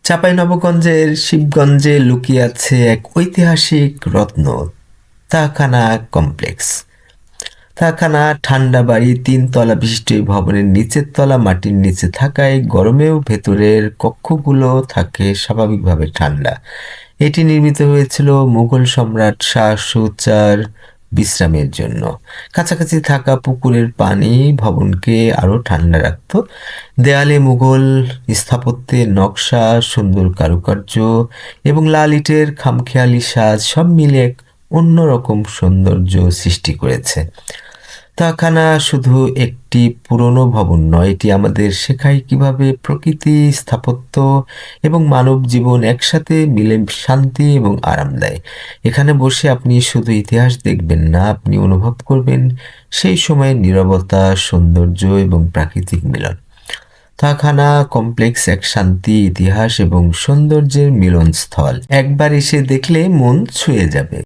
চাঁপাইনবাবগঞ্জের শিবগঞ্জে লুকিয়ে আছে এক ঐতিহাসিক রত্ন, তাহখানা কমপ্লেক্স। তাহখানা ঠান্ডা বাড়ি, 3 তলা বিশিষ্ট এই ভবনের নিচের তলা মাটির নিচে থাকায় গরমেও ভেতরের কক্ষগুলো থাকে স্বাভাবিকভাবে ঠান্ডা। এটি নির্মিত হয়েছিল মুঘল সম্রাট শাহ সুজার বিশ্রামের জন্য। কাছাকাছি থাকা পুকুরের পানি ভবনকে আরো ঠান্ডা রাখত। দেয়ালে মুঘল স্থাপত্যের নকশা, সুন্দর কারুকার্য এবং লাল ইটের খামখেয়ালি সাজ সব মিলে এক অন্যরকম সৌন্দর্য সৃষ্টি করেছে। তাখানা শুধু একটি পুরনো ভবন নয়, এটি আমাদের শেখায় কিভাবে প্রকৃতি, স্থাপত্য এবং মানব জীবন একসাথে মিলে শান্তি এবং আরাম দেয়। এখানে বসে আপনি শুধু ইতিহাস দেখবেন না, আপনি অনুভব করবেন সেই সময়ের নীরবতা, সৌন্দর্য এবং প্রাকৃতিক মিলন। তাখানা কমপ্লেক্স এক শান্তি, ইতিহাস এবং সৌন্দর্যের মিলনস্থল। একবার এসে দেখলে মন ছুঁয়ে যাবে।